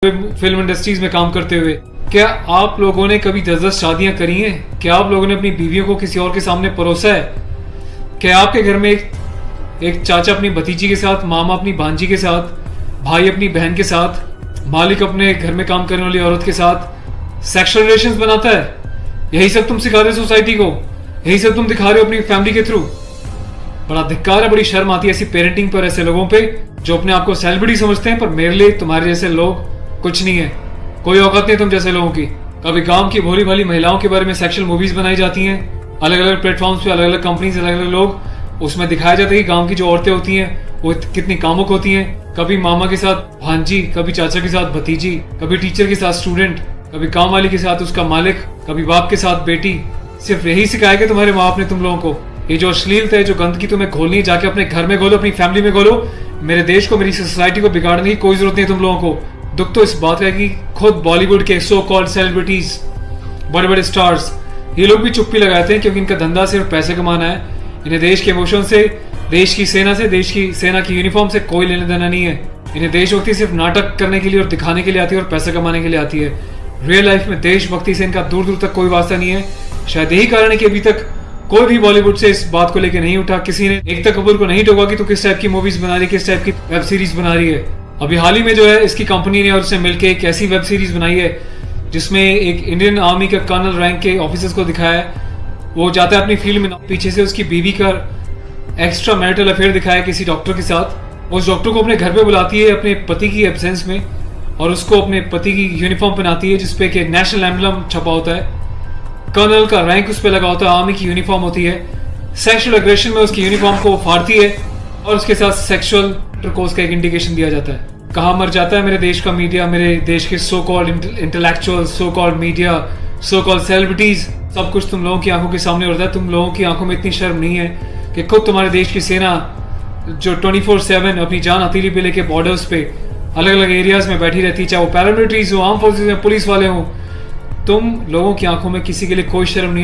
Film industries में काम करते हुए। क्या आप लोगों ने कभी 10-10 शादियां करी हैं? क्या आप लोगों ने अपनी बीवियों को किसी और के सामने परोसा है? क्या आपके घर में एक चाचा अपनी भतीजी के साथ, मामा अपनी भांजी के साथ, भाई अपनी बहन के साथ, मालिक अपने घर में काम करने वाली औरत के साथ सेक्सुअल रिलेशंस बनाता है? यही सब तुम सिखा रहे हो सोसाइटी को? यही सब तुम दिखा रहे हो अपनी फैमिली के थ्रू? बड़ा धिक्कार है, बड़ी शर्म आती है ऐसी पेरेंटिंग पर, ऐसे लोगों पे जो अपने आप को सेलिब्रिटी समझते हैं। पर मेरे लिए तुम्हारे जैसे लोग कुछ नहीं है, कोई औकात नहीं तुम जैसे लोगों की। कभी गांव की भोली भाली महिलाओं के बारे में सेक्सुअल मूवीज बनाई जाती हैं, अलग अलग प्लेटफॉर्म्स पे, अलग अलग कंपनीज, अलग अलग लोग, उसमें दिखाया जाता है कि गांव की जो औरतें होती हैं वो कितनी कामुक होती हैं। कभी मामा के साथ भांजी, कभी चाचा के साथ भतीजी, कभी टीचर के साथ स्टूडेंट, कभी काम वाली के साथ उसका मालिक, कभी बाप के साथ बेटी। सिर्फ यही सिखाया कि तुम्हारे माँ बाप ने तुम लोगों को? ये जो अश्लीलता है, जो गंदगी तुम्हें खोलनी है, जाके अपने घर में घोलो, अपनी फैमिली में घोलो। मेरे देश को, मेरी सोसाइटी को बिगाड़ने की कोई जरूरत नहीं है तुम लोगों को। दुख तो इस बात का है कि खुद बॉलीवुड के सो कॉल्ड सेलिब्रिटीज, बड़े बड़े स्टार्स, ये लोग भी चुप्पी लगाते हैं क्योंकि इनका धंधा सिर्फ पैसे कमाना है। इन्हें देश के इमोशन से, देश की सेना से, देश की सेना की यूनिफॉर्म से कोई लेना देना नहीं है। इन्हें देशभक्ति सिर्फ नाटक करने के लिए और दिखाने के लिए आती है और पैसे कमाने के लिए आती है। रियल लाइफ में देशभक्ति से इनका दूर दूर तक कोई वास्ता नहीं है। शायद यही कारण है कि अभी तक कोई भी बॉलीवुड से इस बात को लेकर नहीं उठा, किसी ने एकता कपूर को नहीं टोका कि तू किस टाइप की मूवीज बना रही है, किस टाइप की वेब सीरीज बना रही है। अभी हाल ही में जो है इसकी कंपनी ने और उससे मिलकर एक ऐसी वेब सीरीज बनाई है जिसमें एक इंडियन आर्मी का कर्नल रैंक के ऑफिसर्स को दिखाया है। वो जाता है अपनी फील्ड में, पीछे से उसकी बीवी का एक्स्ट्रा मैरिटल अफेयर दिखाया है किसी डॉक्टर के साथ। उस डॉक्टर को अपने घर पे बुलाती है अपने पति की एब्सेंस में और उसको अपने पति की यूनिफॉर्म पहनाती है जिसपे कि नेशनल एम्बलम छपा होता है, कर्नल का रैंक उस पर लगा होता है, आर्मी की यूनिफॉर्म होती है। सेक्सुअल एग्रेशन में उसकी यूनिफॉर्म को फाड़ती है और उसके साथ सेक्सुअल इंटरकोर्स का एक इंडिकेशन दिया जाता है। कहाँ मर जाता है मेरे देश का मीडिया, मेरे देश के so called intellectual, so called media, so called celebrities. सब कुछ तुम लोगों की आंखों के सामने होता है। तुम लोगों की आंखों में इतनी शर्म नहीं है कि खुद तुम्हारे देश की सेना जो 24/7 अपनी जान हथेली पे लेके बॉर्डर्स पे अलग अलग एरियाज में बैठी रहती है, चाहे वो पैरामिलिट्रीज हो, आर्म फोर्सेज में, पुलिस वाले हों, तुम लोगों की आंखों में किसी के लिए कोई शर्म नहीं है।